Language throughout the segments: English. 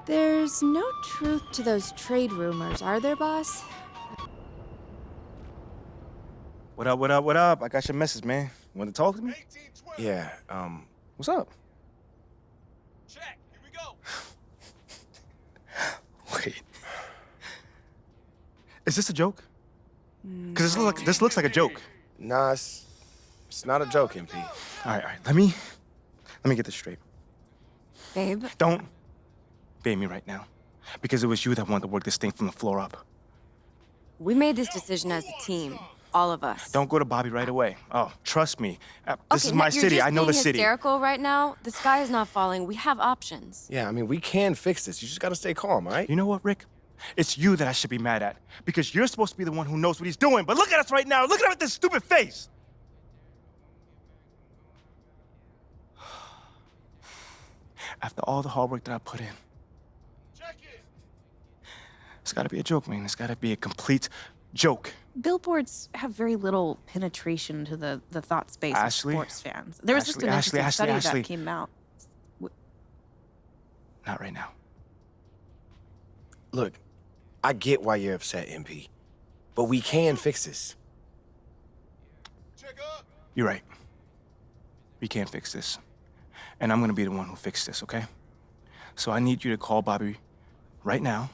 There's no truth to those trade rumors, are there, boss? What up, what up, what up? I got your message, man. You want to talk to me? Yeah, What's up? Check, here we go. Wait. Is this a joke? Because this looks like a joke. nah, it's not a joke, MP. All right. Let me get this straight. Babe? Don't babe me right now. Because it was you that wanted to work this thing from the floor up. We made this decision as a team. All of us. Don't go to Bobby right away. Oh, trust me. This is my you're city. just I know the being city. hysterical right now. The sky is not falling. We have options. Yeah, I mean, we can fix this. You just gotta stay calm, all right? You know what, Rick? It's you that I should be mad at. Because you're supposed to be the one who knows what he's doing. But look at us right now. Look at him with this stupid face. After all the hard work that I put in. Check it. It's gotta be a joke, man. It's gotta be a complete joke. Billboards have very little penetration to the thought space Ashley? of sports fans. There was just an interesting study that came out. Not right now. Look, I get why you're upset, MP. But we can fix this. Check up. You're right. We can't fix this. And I'm gonna be the one who fixed this, okay? So I need you to call Bobby right now.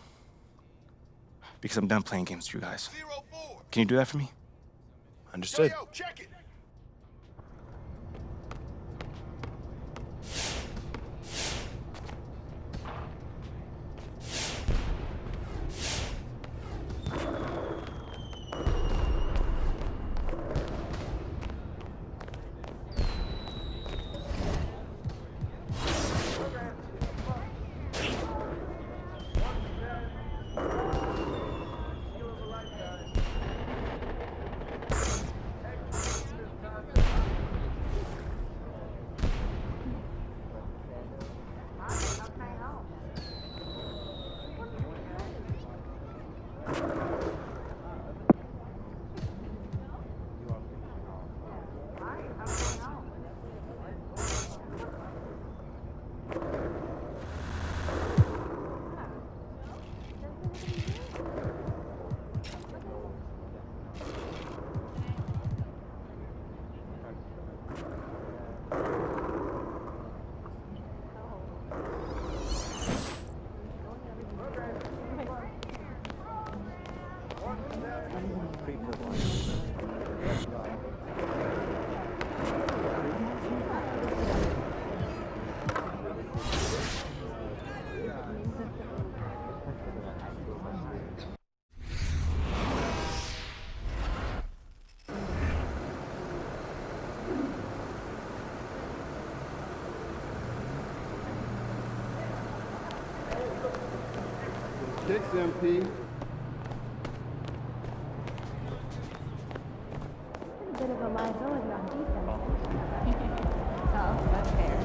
Because I'm done playing games with you guys. 0-4. Can you do that for me? Understood. Yo, check it. Kicks, MP. A bit of a liability on defense. Oh, that's fair.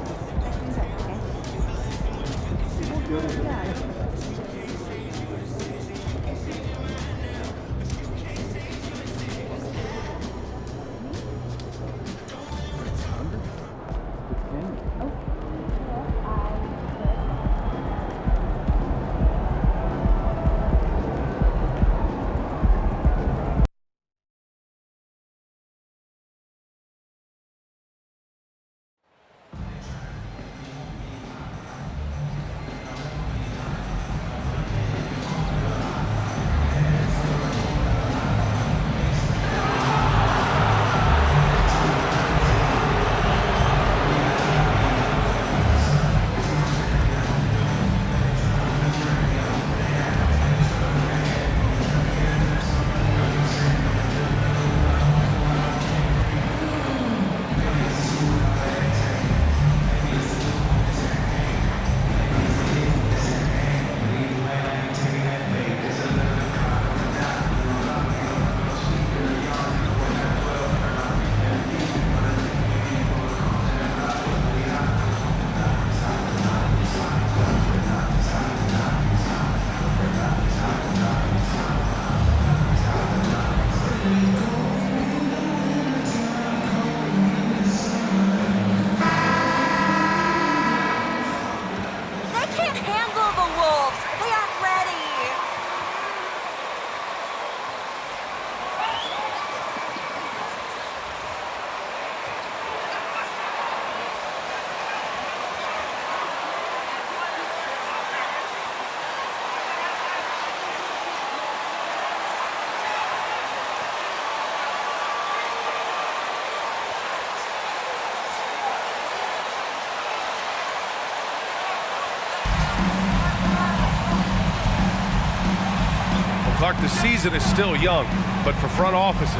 Clark, the season is still young, but for front offices,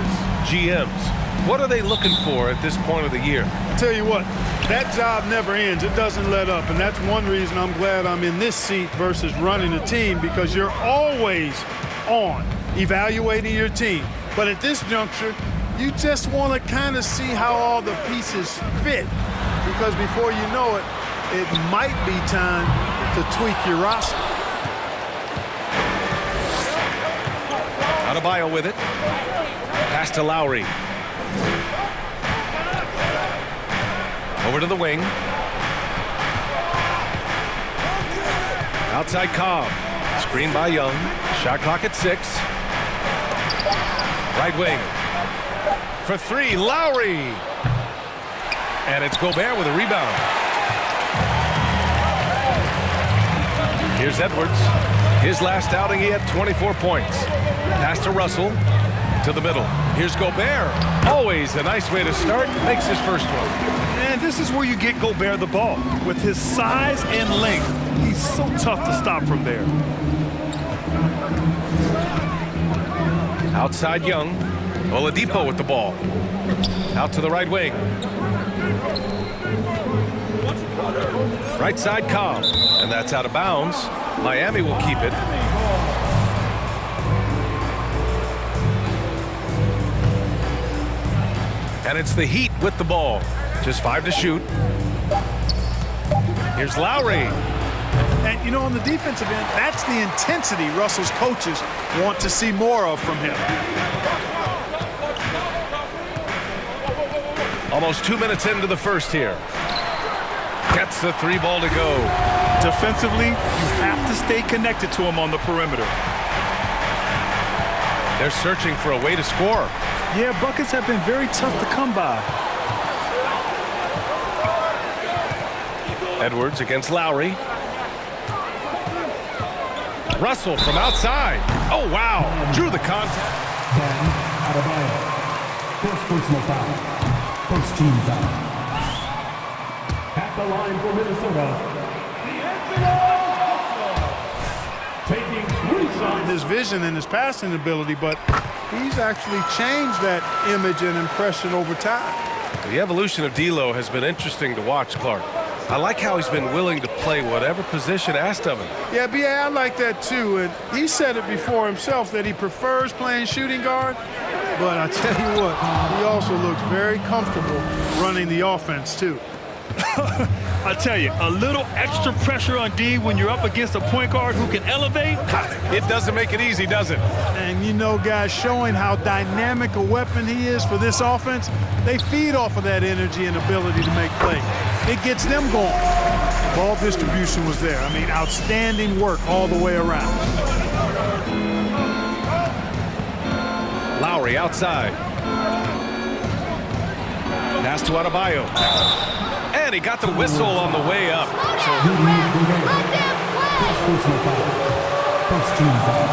GMs, what are they looking for at this point of the year? I tell you what, that job never ends. It doesn't let up, and that's one reason I'm glad I'm in this seat versus running a team, because you're always on evaluating your team. But at this juncture, you just want to kind of see how all the pieces fit, because before you know it, it might be time to tweak your roster. Adebayo with it. Pass to Lowry. Over to the wing. Outside Cobb. Screen by Young. Shot clock at 6. Right wing. For 3, Lowry. And it's Gobert with a rebound. Here's Edwards. His last outing, he had 24 points. Pass to Russell. To the middle. Here's Gobert. Always a nice way to start. Makes his first one. And this is where you get Gobert the ball. With his size and length, he's so tough to stop from there. Outside Young. Oladipo with the ball. Out to the right wing. Right side Cobb. And that's out of bounds. Miami will keep it. And it's the Heat with the ball. Just 5 to shoot. Here's Lowry. And, you know, on the defensive end, that's the intensity Russell's coaches want to see more of from him. Almost 2 minutes into the first here. Gets the 3 ball to go. Defensively, you have to stay connected to him on the perimeter. They're searching for a way to score. Yeah, buckets have been very tough to come by. Edwards against Lowry. Russell from outside. Oh, wow. Drew the contact. Adebayo. First personal foul. First team foul. At the line for Minnesota. Taking 3 shots. His vision and his passing ability, but he's actually changed that image and impression over time. The evolution of D'Lo has been interesting to watch, Clark. I like how he's been willing to play whatever position asked of him. Yeah, B.A., I like that too. And he said it before himself that he prefers playing shooting guard. But I tell you what, he also looks very comfortable running the offense too. I tell you, a little extra pressure on D when you're up against a point guard who can elevate. It doesn't make it easy, does it? And you know, guys, showing how dynamic a weapon he is for this offense, they feed off of that energy and ability to make plays. It gets them going. Ball distribution was there. I mean, outstanding work all the way around. Lowry outside. Pass to Adebayo. And he got the whistle on the way up. First personal foul. First team foul.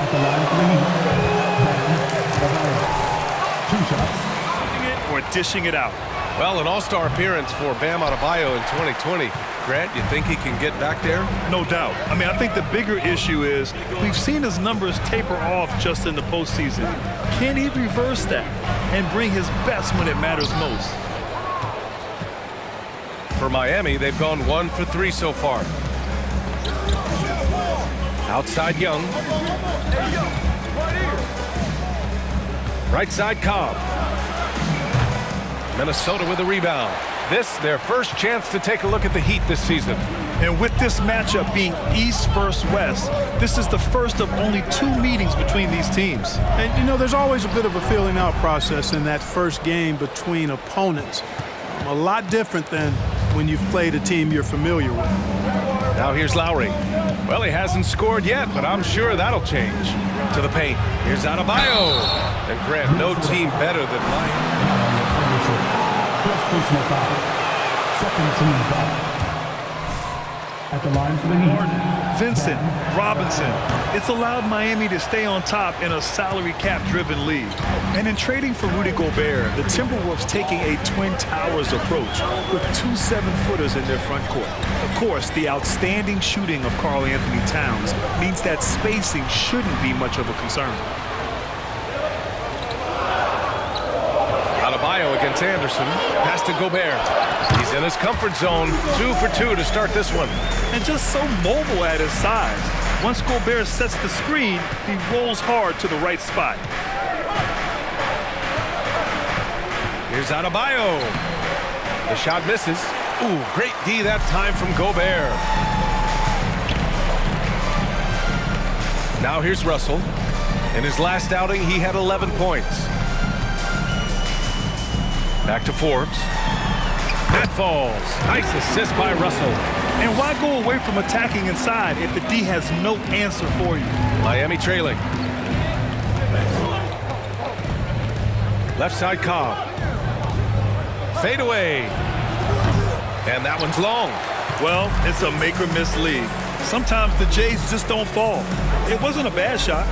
At the line for the Heat. Adebayo. 2 shots. Or dishing it out. Well, an all-star appearance for Bam Adebayo in 2020. Grant, you think he can get back there? No doubt. I mean, I think the bigger issue is we've seen his numbers taper off just in the postseason. Can he reverse that and bring his best when it matters most? For Miami, they've gone 1 for 3 so far. Outside Young. Right side Cobb. Minnesota with a rebound. This, their first chance to take a look at the Heat this season. And with this matchup being East versus West, this is the first of only 2 meetings between these teams. And, you know, there's always a bit of a filling out process in that first game between opponents. A lot different than when you've played a team you're familiar with. Now here's Lowry. Well, he hasn't scored yet, but I'm sure that'll change. To the paint. Here's Adebayo. And Grant, no team better than Miami. First personal foul. Second team foul. At the line for the Heat. Vincent, Robinson. It's allowed Miami to stay on top in a salary cap-driven league. And in trading for Rudy Gobert, the Timberwolves taking a Twin Towers approach with 2 7-footers in their front court. Of course, the outstanding shooting of Karl Anthony Towns means that spacing shouldn't be much of a concern. Adebayo against Anderson. Pass to Gobert. He's in his comfort zone. 2 for 2 to start this one. And just so mobile at his size. Once Gobert sets the screen, he rolls hard to the right spot. Here's Adebayo. The shot misses. Ooh, great D that time from Gobert. Now here's Russell. In his last outing, he had 11 points. Back to Forbes. That falls. Nice assist by Russell. And why go away from attacking inside if the D has no answer for you? Miami trailing. Left side Cobb. Fade away. And that one's long. Well, it's a make or miss league. Sometimes the Jays just don't fall. It wasn't a bad shot.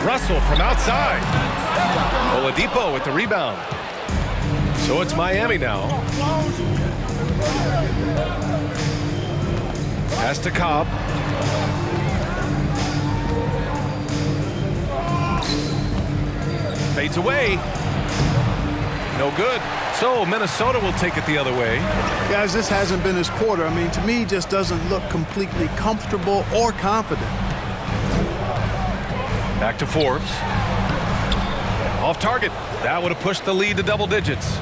Russell from outside. Oladipo with the rebound. So it's Miami now. Pass to Cobb. Fades away. No good. So Minnesota will take it the other way. Guys, this hasn't been his quarter. I mean, to me, he just doesn't look completely comfortable or confident. Back to Forbes. Off target. That would have pushed the lead to double digits.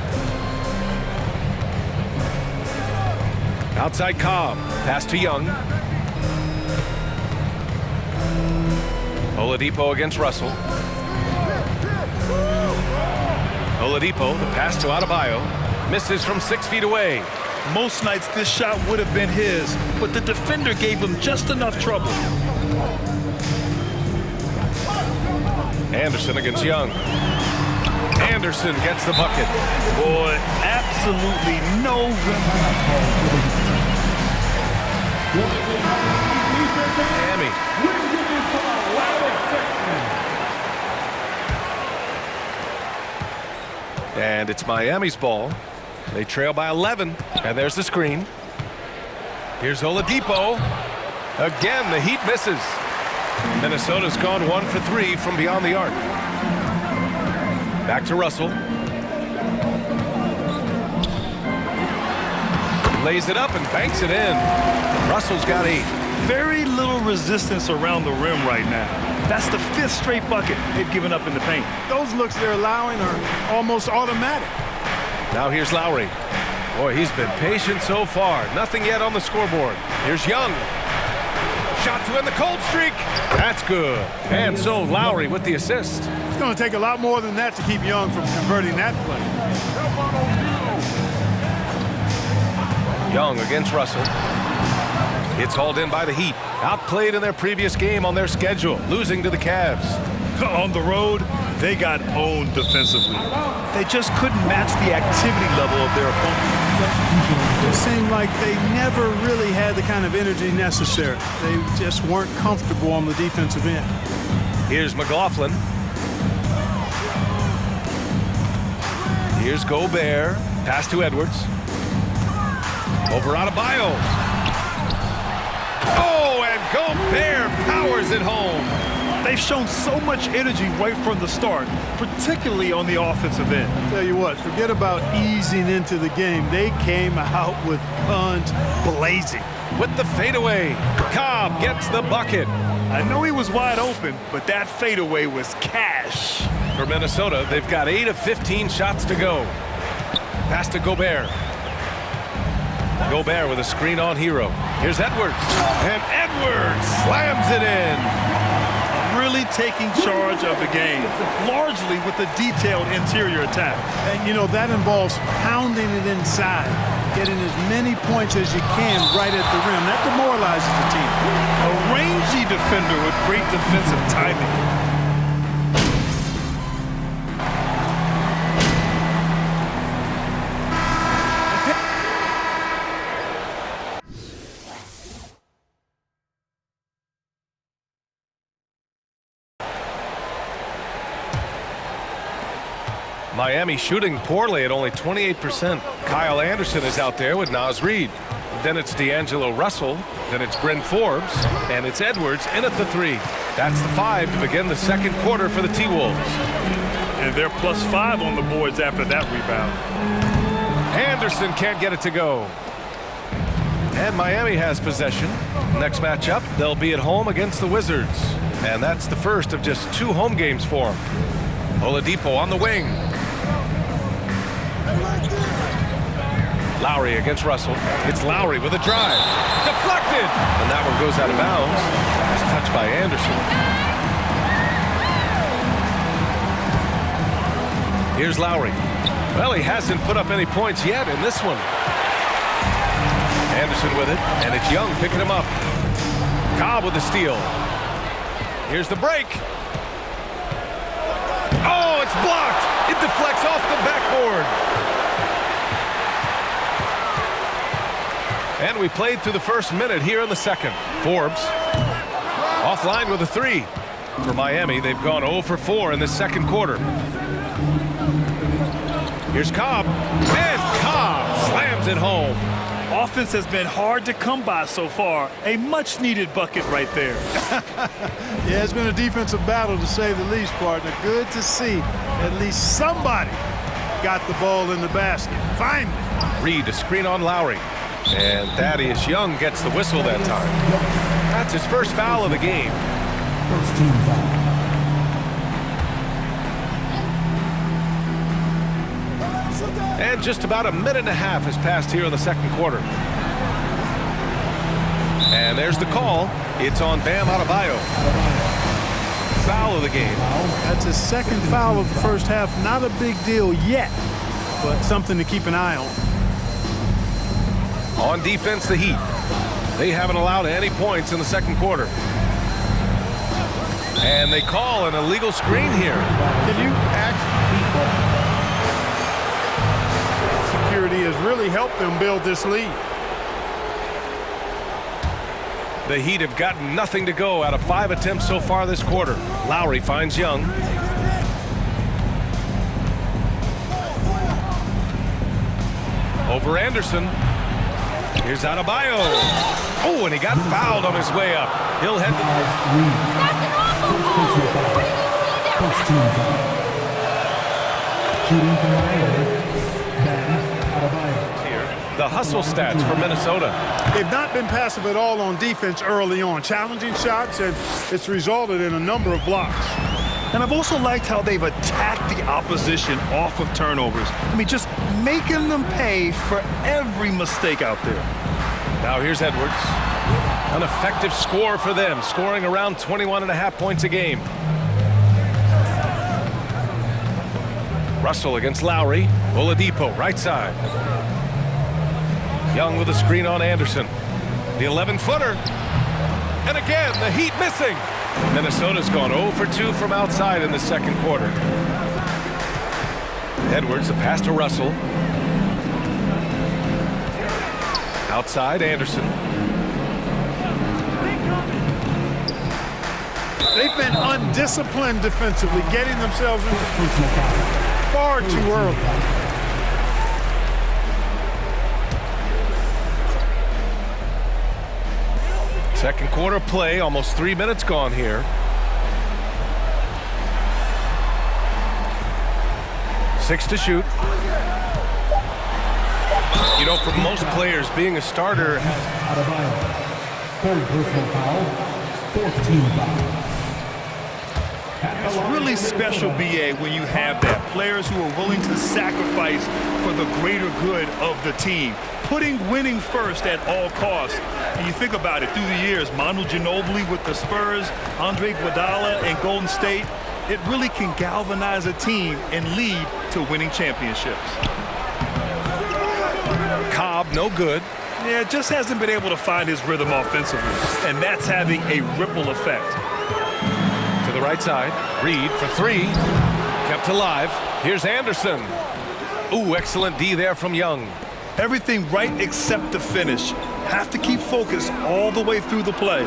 Outside Cobb. Pass to Young. Oladipo against Russell. Oladipo, the pass to Adebayo. Misses from 6 feet away. Most nights this shot would have been his, but the defender gave him just enough trouble. Anderson against Young. Anderson gets the bucket. Boy, absolutely no Miami. And it's Miami's ball. They trail by 11. And there's the screen. Here's Oladipo. Again, the Heat misses. Minnesota's gone 1 for 3 from beyond the arc. Back to Russell. Lays it up and banks it in. Russell's got 8. Very little resistance around the rim right now. That's the 5th straight bucket they've given up in the paint. Those looks they're allowing are almost automatic. Now here's Lowry. Boy, he's been patient so far. Nothing yet on the scoreboard. Here's Young. Shot to end the cold streak. That's good. And so Lowry with the assist. It's going to take a lot more than that to keep Young from converting that play. Young against Russell. It's hauled in by the Heat. Outplayed in their previous game on their schedule, losing to the Cavs. On the road, they got owned defensively. They just couldn't match the activity level of their opponent. It seemed like they never really had the kind of energy necessary. They just weren't comfortable on the defensive end. Here's McLaughlin. Here's Gobert. Pass to Edwards. Over Adebayo. Oh, and Gobert powers it home. They've shown so much energy right from the start, particularly on the offensive end. Tell you what, forget about easing into the game. They came out with guns blazing. With the fadeaway, Cobb gets the bucket. I know he was wide open, but that fadeaway was cash. For Minnesota, they've got 8 of 15 shots to go. Pass to Gobert. Gobert with a screen on Hero. Here's Edwards. And Edwards slams it in. Really taking charge of the game, largely with a detailed interior attack. And, you know, that involves pounding it inside, getting as many points as you can right at the rim. That demoralizes the team. A rangy defender with great defensive timing. Miami shooting poorly at only 28%. Kyle Anderson is out there with Naz Reid. Then it's D'Angelo Russell. Then it's Bryn Forbes. And it's Edwards in at the 3. That's the 5 to begin the second quarter for the T-Wolves. And they're +5 on the boards after that rebound. Anderson can't get it to go. And Miami has possession. Next matchup, they'll be at home against the Wizards. And that's the first of just 2 home games for them. Oladipo on the wing. Lowry against Russell. It's Lowry with a drive. Deflected! And that one goes out of bounds. It's touched by Anderson. Here's Lowry. Well, he hasn't put up any points yet in this one. Anderson with it, and it's Young picking him up. Cobb with the steal. Here's the break. Oh, it's blocked. It deflects off the backboard. And we played through the first minute here in the second. Forbes offline with a 3. For Miami, they've gone 0 for 4 in the second quarter. Here's Cobb. And Cobb slams it home. Offense has been hard to come by so far. A much-needed bucket right there. Yeah, it's been a defensive battle to say the least, partner. Good to see at least somebody got the ball in the basket. Finally. Reid, a screen on Lowry. And Thaddeus Young gets the whistle that time. That's his first foul of the game. First team foul. And just about a minute and a half has passed here in the second quarter. And there's the call. It's on Bam Adebayo. Foul of the game. That's his second foul of the first half. Not a big deal yet, but something to keep an eye on. On defense, the Heat. They haven't allowed any points in the second quarter. And they call an illegal screen here. Can you Security has really helped them build this lead. The Heat have gotten nothing to go out of 5 attempts so far this quarter. Lowry finds Young. Over Anderson. Here's Adebayo. Oh, and he got fouled on his way up. He'll head to First team foul. Shooting from Miami. Bam Adebayo. the hustle stats for Minnesota. They've not been passive at all on defense early on. Challenging shots, and it's resulted in a number of blocks. And I've also liked how they've attacked the opposition off of turnovers. I mean, just making them pay for every mistake out there. Now here's Edwards. An effective score for them, scoring around 21.5 points a game. Russell against Lowry. Oladipo, right side. Young with a screen on Anderson. The 11-footer. And again, the Heat missing. Minnesota's gone 0 for 2 from outside in the second quarter. Edwards, the pass to Russell. Outside, Anderson. They've been undisciplined defensively, getting themselves into far too early. Second quarter play, almost 3 minutes gone here. Six to shoot. You know, for most players, being a starter. Third personal foul. Fourth team foul. It's really special, BA, when you have that. Players who are willing to sacrifice for the greater good of the team. Putting winning first at all costs. And you think about it, through the years, Manu Ginobili with the Spurs, Andre Iguodala and Golden State, it really can galvanize a team and lead to winning championships. Cobb, no good. Yeah, just hasn't been able to find his rhythm offensively, and that's having a ripple effect. To the right side, Reid for three, kept alive. Here's Anderson. Ooh, excellent D there from Young. Everything right except the finish. Have to keep focused all the way through the play.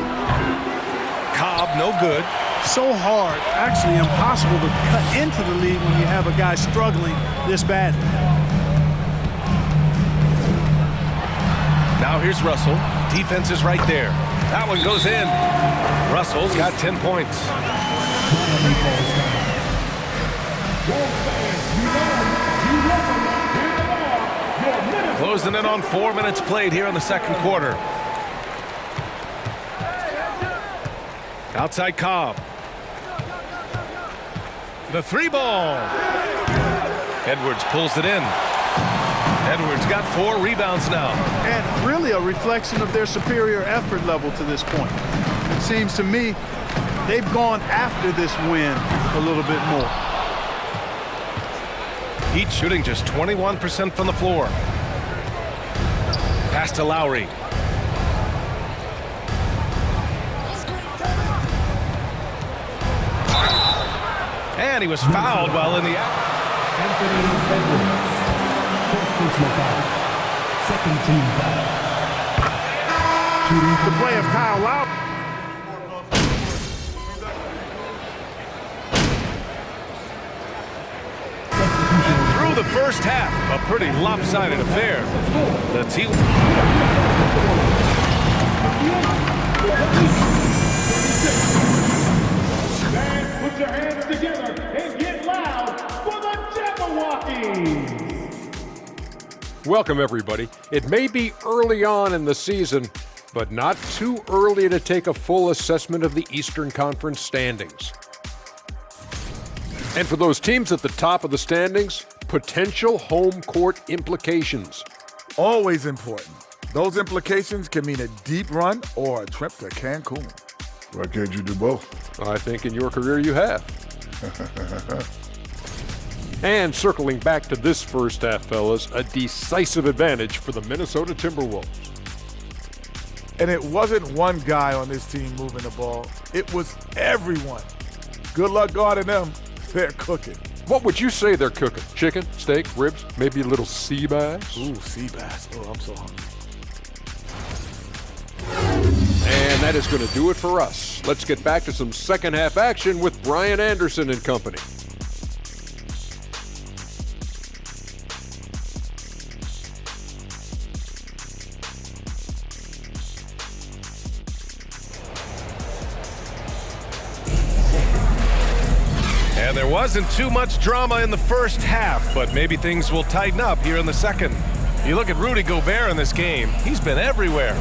Cobb, no good. So hard, actually impossible to cut into the lead when you have a guy struggling this badly. Now here's Russell. Defense is right there. That one goes in. Russell's got 10 points. Closing in on 4 minutes played here in the second quarter. Outside Cobb. The three ball. Edwards pulls it in. Edwards got 4 rebounds now. And really a reflection of their superior effort level to this point. It seems to me they've gone after this win a little bit more. Heat shooting just 21% from the floor. Pass to Lowry. And he was fouled while in the Second team foul. The play of Kyle Lowry. through the first half, a pretty lopsided affair. The team. Put your hands together and get loud for the Jabberwockies! Welcome, everybody. It may be early on in the season, but not too early to take a full assessment of the Eastern Conference standings. And for those teams at the top of the standings, potential home court implications. Always important. Those implications can mean a deep run or a trip to Cancun. Why can't you do both? I think in your career you have. And circling back to this first half, fellas, a decisive advantage for the Minnesota Timberwolves. And it wasn't one guy on this team moving the ball. It was everyone. Good luck guarding them. They're cooking. What would you say they're cooking? Chicken, steak, ribs, maybe a little sea bass? Ooh, sea bass. Oh, I'm so hungry. And that is going to do it for us. Let's get back to some second half action with Brian Anderson and company. And there wasn't too much drama in the first half, but maybe things will tighten up here in the second. You look at Rudy Gobert in this game, he's been everywhere.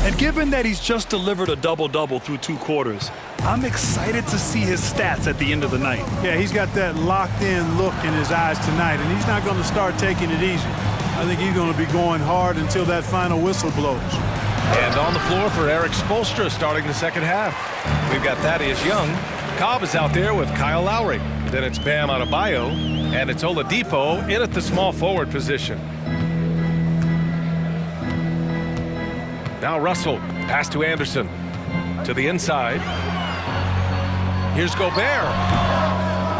And given that he's just delivered a double-double through 2 quarters, I'm excited to see his stats at the end of the night. Yeah, he's got that locked-in look in his eyes tonight, and he's not going to start taking it easy. I think he's going to be going hard until that final whistle blows. And on the floor for Eric Spoelstra starting the second half. We've got Thaddeus Young. Cobb is out there with Kyle Lowry. Then it's Bam Adebayo, and it's Oladipo in at the small forward position. Now Russell, pass to Anderson. To the inside. Here's Gobert.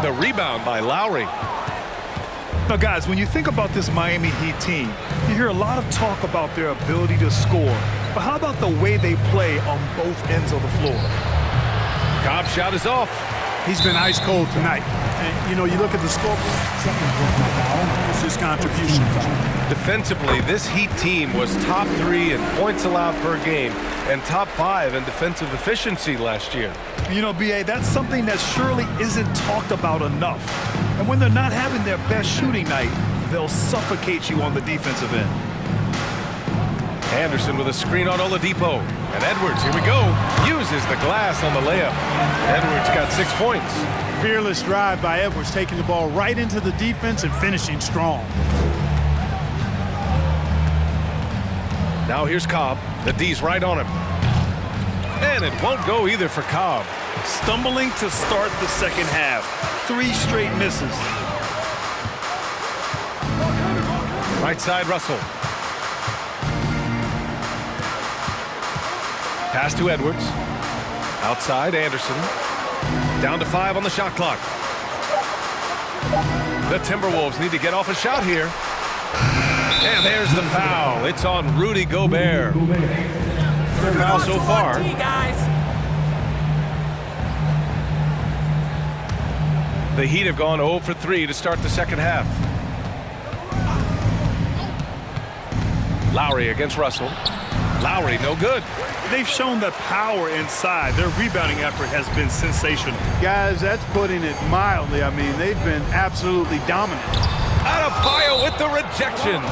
The rebound by Lowry. Now, guys, when you think about this Miami Heat team, you hear a lot of talk about their ability to score. But how about the way they play on both ends of the floor? Cobb shot is off. He's been ice cold tonight. And, you know, you look at the scoreboard. It's his contribution. Defensively, this Heat team was top 3 in points allowed per game and top 5 in defensive efficiency last year. You know, B.A., that's something that surely isn't talked about enough. And when they're not having their best shooting night, they'll suffocate you on the defensive end. Anderson with a screen on Oladipo. And Edwards, here we go, uses the glass on the layup. Edwards got 6 points. Fearless drive by Edwards, taking the ball right into the defense and finishing strong. Now here's Cobb. The D's right on him. And it won't go either for Cobb. Stumbling to start the second half. 3 straight misses. Right side, Russell. Pass to Edwards. Outside, Anderson. Down to 5 on the shot clock. The Timberwolves need to get off a shot here. And there's the foul. It's on Rudy Gobert. Third foul so far. The Heat have gone 0 for 3 to start the second half. Lowry against Russell. Lowry, no good. They've shown the power inside. Their rebounding effort has been sensational. Guys, that's putting it mildly. I mean, they've been absolutely dominant. Adebayo with the rejection.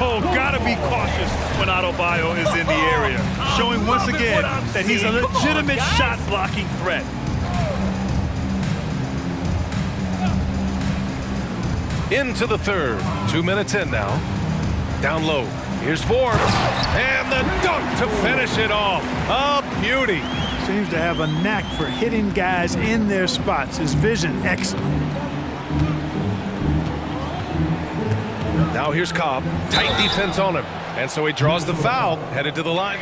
Oh, gotta be cautious when Adebayo is in the area, showing once again that he's a legitimate shot-blocking threat. Into the third. 2 minutes in now. Down low. Here's Forbes. And the dunk to finish it off. A beauty. Seems to have a knack for hitting guys in their spots. His vision, excellent. Now here's Cobb. Tight defense on him. And so he draws the foul. Headed to the line.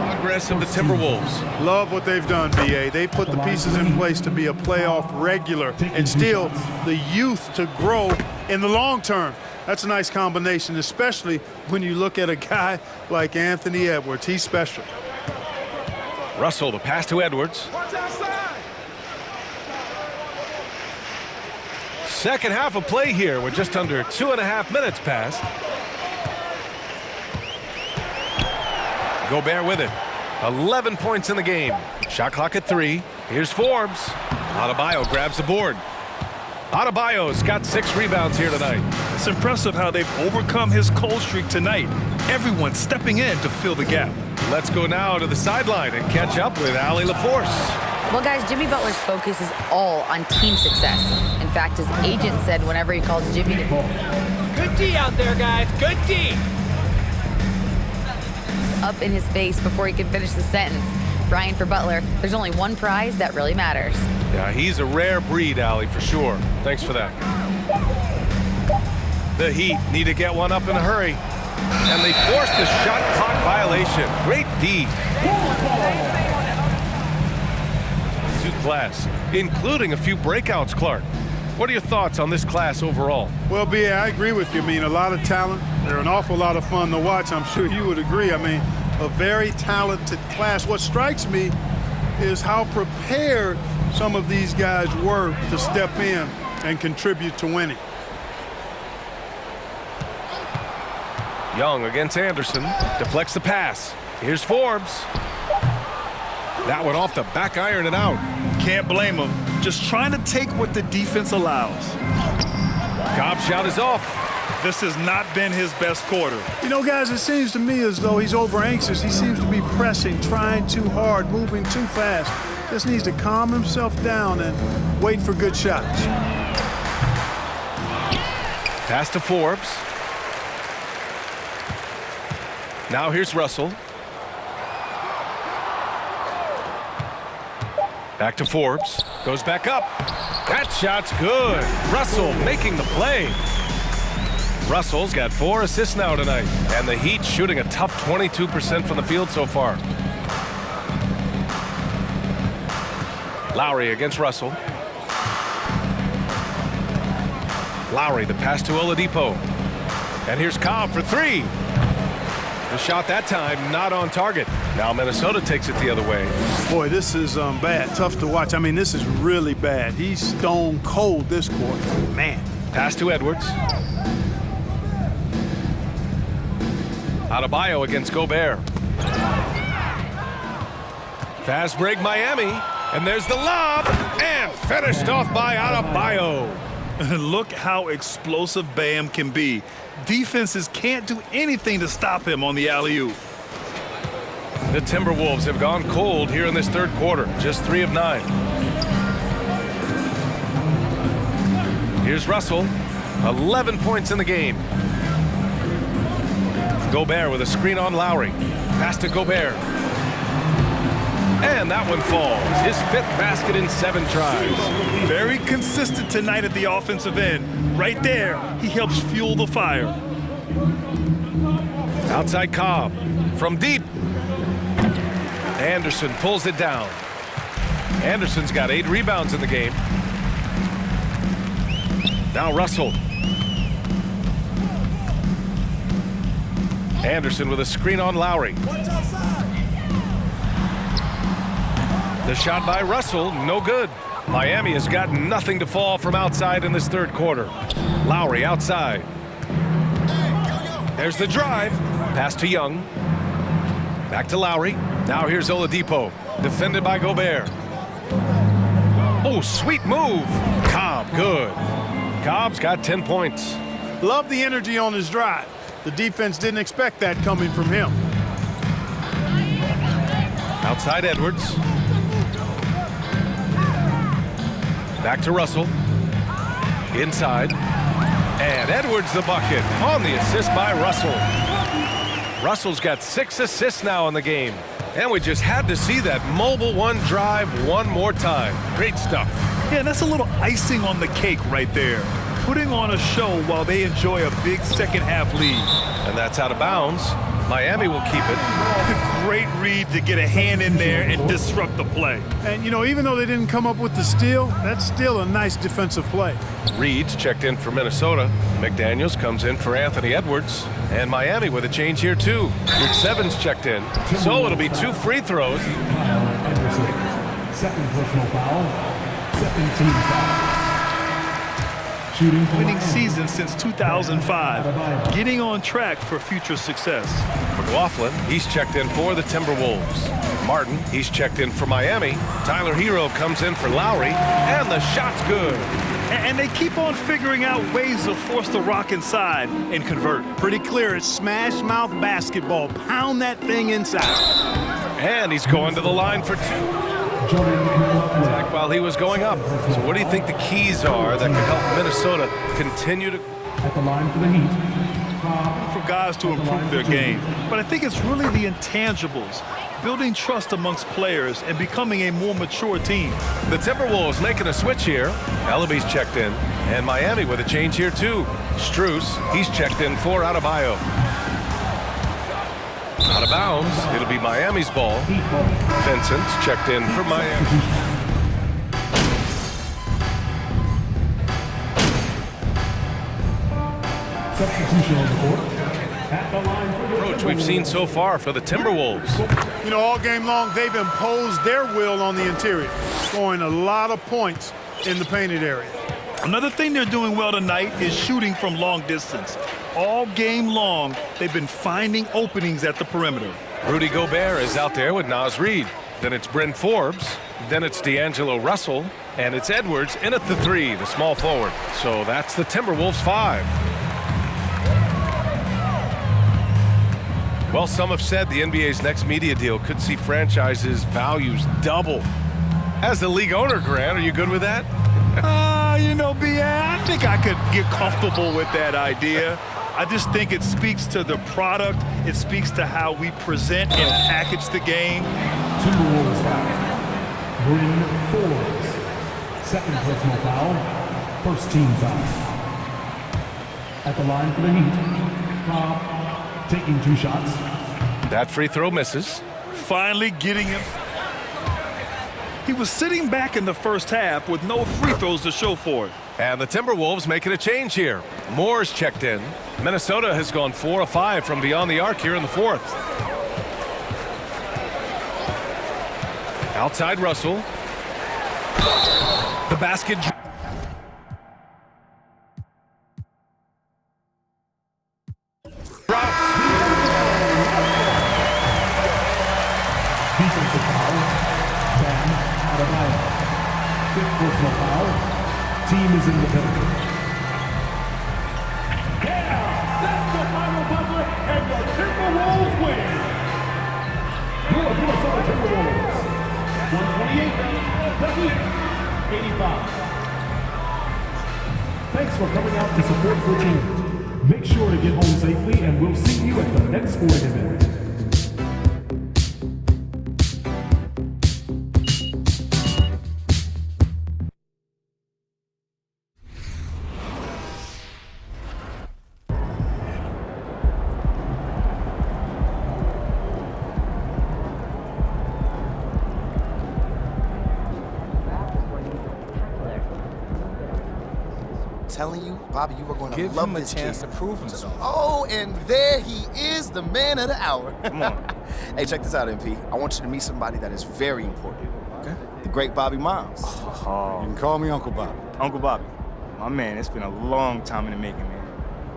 Progress of the Timberwolves. Love what they've done, B.A. They've put the pieces in place to be a playoff regular and still the youth to grow in the long term. That's a nice combination, especially when you look at a guy like Anthony Edwards. He's special. Russell, the pass to Edwards. Second half of play here. We're just under 2.5 minutes past. Gobert with it. 11 points in the game. Shot clock at 3. Here's Forbes. Adebayo grabs the board. Adebayo's got 6 rebounds here tonight. It's impressive how they've overcome his cold streak tonight. Everyone stepping in to fill the gap. Let's go now to the sideline and catch up with Allie LaForce. Well, guys, Jimmy Butler's focus is all on team success. In fact, his agent said whenever he calls Jimmy to... Good D out there, guys. Good D. Up in his face before he can finish the sentence. Brian, for Butler, there's only one prize that really matters. Yeah, he's a rare breed, Allie, for sure. Thanks for that. The Heat need to get one up in a hurry. And they forced the shot clock violation. Great D. To class, including a few breakouts, Clark. What are your thoughts on this class overall? Well, B.A., I agree with you. I mean, a lot of talent. They're an awful lot of fun to watch. I'm sure you would agree. I mean, a very talented class. What strikes me is how prepared some of these guys were to step in and contribute to winning. Young against Anderson. Deflects the pass. Here's Forbes. That one off the back iron and out. Can't blame him. Just trying to take what the defense allows. Cobb shot is off. This has not been his best quarter. You know, guys, it seems to me as though he's over anxious. He seems to be pressing, trying too hard, moving too fast. Just needs to calm himself down and wait for good shots. Pass to Forbes. Now here's Russell. Back to Forbes. Goes back up. That shot's good. Russell making the play. Russell's got 4 assists now tonight. And the Heat shooting a tough 22% from the field so far. Lowry against Russell. Lowry, the pass to Oladipo. And here's Cobb for 3. The shot that time not on target. Now Minnesota takes it the other way. Boy, this is bad. Tough to watch. I mean, this is really bad. He's stone cold this quarter. Man. Pass to Edwards. Adebayo against Gobert. Fast break Miami. And there's the lob. And finished off by Adebayo. Look how explosive Bam can be. Defenses can't do anything to stop him on the alley-oop. The Timberwolves have gone cold here in this third quarter. Just 3 of 9. Here's Russell. 11 points in the game. Gobert with a screen on Lowry. Pass to Gobert. And that one falls. His 5th basket in 7 tries. Very consistent tonight at the offensive end. Right there, he helps fuel the fire. Outside Cobb. From deep. Anderson pulls it down. Anderson's got 8 rebounds in the game. Now Russell. Anderson with a screen on Lowry. The shot by Russell, no good. Miami has got nothing to fall from outside in this third quarter. Lowry outside. There's the drive. Pass to Young. Back to Lowry. Now here's Oladipo. Defended by Gobert. Oh, sweet move. Cobb, good. Cobb's got 10 points. Love the energy on his drive. The defense didn't expect that coming from him. Outside Edwards. Back to Russell. Inside. And Edwards the bucket on the assist by Russell. Russell's got 6 assists now in the game. And we just had to see that mobile one drive one more time. Great stuff. Yeah, that's a little icing on the cake right there. Putting on a show while they enjoy a big second half lead. And that's out of bounds. Miami will keep it. Great read to get a hand in there and disrupt the play. And, you know, even though they didn't come up with the steal, that's still a nice defensive play. Reed's checked in for Minnesota. McDaniels comes in for Anthony Edwards. And Miami with a change here, too. Rick Sevens checked in. So it'll be 2 free throws. Second personal foul. Second team foul. Winning season since 2005, getting on track for future success. McLaughlin, he's checked in for the Timberwolves. Martin, he's checked in for Miami. Tyler Hero comes in for Lowry, and the shot's good. And they keep on figuring out ways to force the rock inside and convert. Pretty clear, it's smash mouth basketball. Pound that thing inside. And he's going to the line for 2. Attack while he was going up. So what do you think the keys are that could help Minnesota continue to... At the line for the Heat. For guys to improve their game. But I think it's really the intangibles. Building trust amongst players and becoming a more mature team. The Timberwolves making a switch here. Ellaby's checked in. And Miami with a change here too. Strus, he's checked in for Adebayo. Out of bounds. It'll be Miami's ball. Vincent's checked in for Miami. Substitution on the court. At the line for the approach we've seen so far for the Timberwolves. You know, all game long, they've imposed their will on the interior, scoring a lot of points in the painted area. Another thing they're doing well tonight is shooting from long distance. All game long, they've been finding openings at the perimeter. Rudy Gobert is out there with Naz Reid. Then it's Bryn Forbes. Then it's D'Angelo Russell. And it's Edwards in at the 3, the small forward. So that's the Timberwolves 5. Well, some have said the NBA's next media deal could see franchises' values double. As the league owner, Grant, are you good with that? You know, I think I could get comfortable with that idea. I just think it speaks to the product. It speaks to how we present and package the game. Timberwolves foul. Bryn Forbes. Second personal foul. First team foul. At the line for the Heat. Cobb taking 2 shots. That free throw misses. Finally getting him. He was sitting back in the first half with no free throws to show for it. And the Timberwolves making a change here. Moore's checked in. Minnesota has gone 4 of 5 from beyond the arc here in the 4th. Outside Russell. The basket. Drops. Defensive foul. Bam Adebayo. 5th personal foul. Team is in the penalty. Yeah, that's the final buzzer, and the Timberwolves win. Your Minnesota Timberwolves, 128, the Heat, 85. Thanks for coming out to support the team. Make sure to get home safely, and we'll see you at the next sporting event. Telling you, Bobby, you were going to Give love him a this chance kid. to prove himself. Oh, and there he is, the man of the hour. Come on. Hey, check this out, MP. I want you to meet somebody that is very important. Okay. The great Bobby Miles. Oh, You can call me Uncle Bob. Uncle Bobby. My man, it's been a long time in the making, man.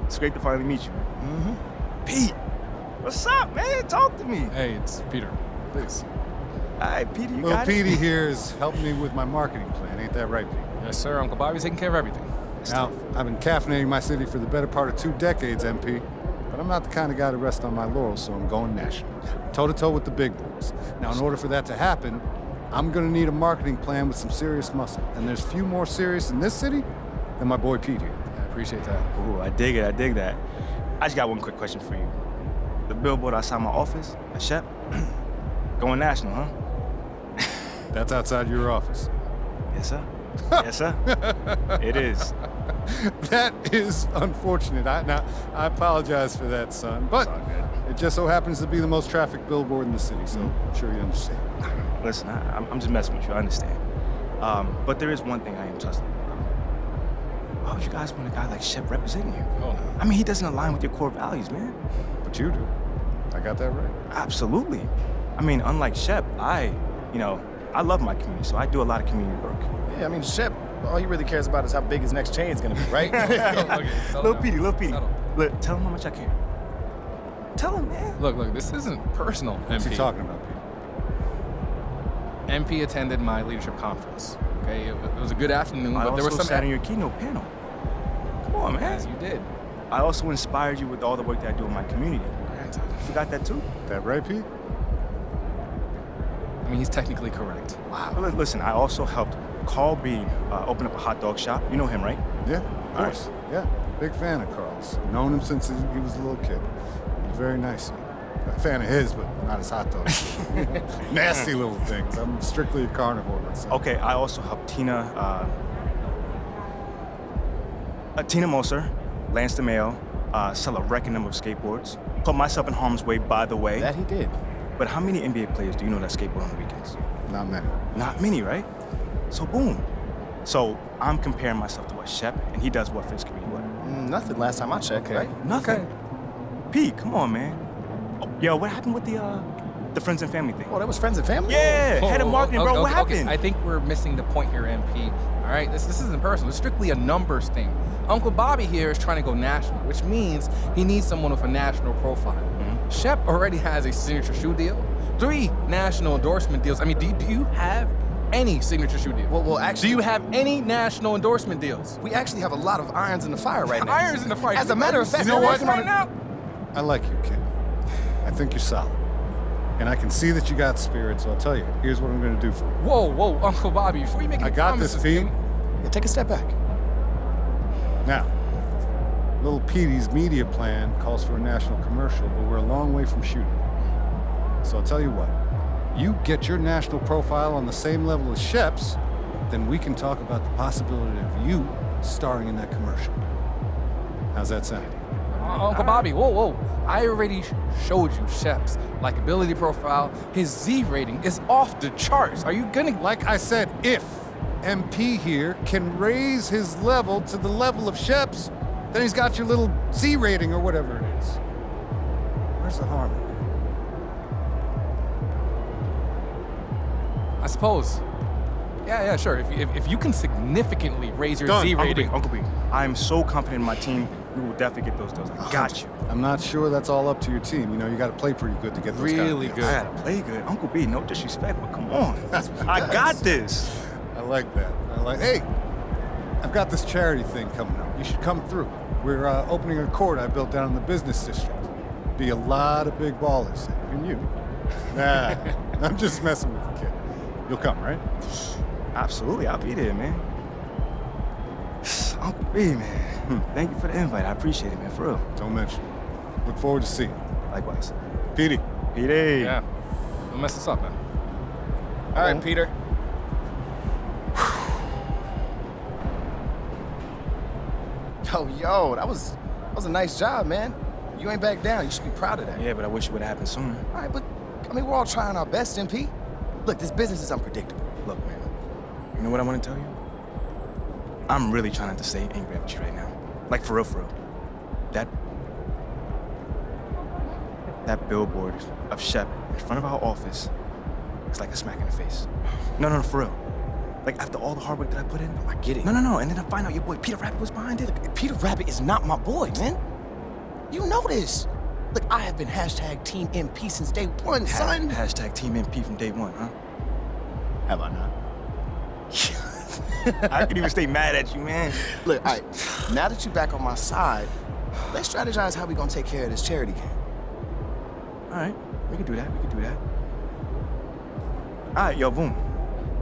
It's great to finally meet you, man. Mm-hmm. Pete, what's up, man? Talk to me. Hey, it's Peter. Please. All right, Peter, you Little got Petey it? here is helping me with my marketing plan. Ain't that right, Pete? Yes, sir. Uncle Bobby's taking care of everything. Now, I've been caffeinating my city for the better part of 2 decades, MP. But I'm not the kind of guy to rest on my laurels, so I'm going national. Toe-to-toe with the big boys. Now, in order for that to happen, I'm gonna need a marketing plan with some serious muscle. And there's few more serious in this city than my boy Pete here. I appreciate that. Ooh, I dig it, I dig that. I just got one quick question for you. The billboard outside my office, at Shep, going national, huh? That's outside your office. Yes, sir. Yes, sir. It is. That is unfortunate. I apologize for that, son. But it just so happens to be the most trafficked billboard in the city, so I'm sure you understand. Listen, I'm just messing with you, I understand. But there is one thing I am trusting about. Why would you guys want a guy like Shep representing you? Oh, no. I mean, he doesn't align with your core values, man. But you do. I got that right. Absolutely. I mean, unlike Shep, I love my community, so I do a lot of community work. Yeah, I mean, Shep, all he really cares about is how big his next chain's gonna be, right? Little Petey. Look, tell him how much I care. Tell him, man. Look, this isn't personal, What's MP. he talking about, Pete? MP attended my leadership conference. Okay, it was a good afternoon, I but there was also some. sat in your keynote panel. Come on, man. Yes, you did. I also inspired you with all the work that I do in my community. You forgot that too? That right, Pete? I mean, he's technically correct. Wow. Well, listen, I also helped Carl Bean open up a hot dog shop. You know him, right? Yeah, of course. Yeah, big fan of Carl's. Known him since he was a little kid. He's very nice. A fan of his, but not his hot dogs. Nasty little things. I'm strictly a carnivore myself. Okay, I also helped Tina Moser, Lance DeMayo, sell a record number of skateboards. Put myself in harm's way, by the way. That he did. But how many NBA players do you know that skateboard on the weekends? Not many. Not many, right? So boom. So I'm comparing myself to what Shep, and he does what for his community, what? Nothing last time I checked, right? Nothing. Pete, come on, man. Oh, yo, what happened with the friends and family thing? Oh, that was friends and family? Yeah, head of marketing, bro. What happened? Okay. I think we're missing the point here, MP. All right, this isn't personal. It's strictly a numbers thing. Uncle Bobby here is trying to go national, which means he needs someone with a national profile. Shep already has a signature shoe deal, 3 national endorsement deals. I mean, do you have any signature shoe deals? Well, actually, do you have any national endorsement deals? We actually have a lot of irons in the fire right now. Irons in the fire. As a matter of fact, you know what? right now. I like you, kid. I think you're solid. And I can see that you got spirit, so I'll tell you, here's what I'm gonna do for you. Whoa, Uncle Bobby, before you make any promises, this, Pete. Yeah, take a step back. Now, little Petey's media plan calls for a national commercial, but we're a long way from shooting. So I'll tell you what, you get your national profile on the same level as Shep's, then we can talk about the possibility of you starring in that commercial. How's that sound? Uncle Bobby, whoa. I already showed you Shep's likability profile. His Z rating is off the charts. Are you gonna... Like I said, if MP here can raise his level to the level of Shep's, then he's got your little Z rating or whatever it is. Where's the harm? I suppose. Yeah, sure. If you can significantly raise your Z rating... Uncle B, I am so confident in my team. We will definitely get those deals. I got you. I'm not sure that's all up to your team. You know, you got to play pretty good to get those really kind of I got to play good. Uncle B, no disrespect, but come on. I got this. I like that. Hey, I've got this charity thing coming up. You should come through. We're opening a court I built down in the business district. Be a lot of big ballers. And you. Nah, I'm just messing with the kid. You'll come, right? Absolutely, I'll be there, man. Uncle B, man. Thank you for the invite. I appreciate it, man, for real. Don't mention it. Look forward to seeing you. Likewise. Petey. Yeah. Don't mess this up, man. All right, Peter. Yo, that was a nice job, man. You ain't back down. You should be proud of that. Yeah, but I wish it would have happened sooner. All right, but, I mean, we're all trying our best, MP. Look, this business is unpredictable. Look, man, you know what I want to tell you? I'm really trying not to stay angry at you right now. Like, for real. That billboard of Shep in front of our office it's like a smack in the face. No, for real. Like, after all the hard work that I put in. I get it. No. And then I find out your boy Peter Rabbit was behind it. Look, Peter Rabbit is not my boy, man. You know this. Look, I have been hashtag Team MP since day one, son. Hashtag Team MP from day one, huh? Have I not? I couldn't even stay mad at you, man. Look, all right, now that you're back on my side, let's strategize how we gonna take care of this charity game. All right, we can do that. All right, yo, boom.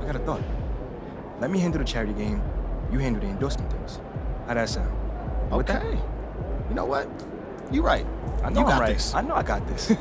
I got a thought. Let me handle the charity game. You handle the endorsement deals. How that sound? Okay. You know what? You're right. I know you got I'm right. this. I know I got this.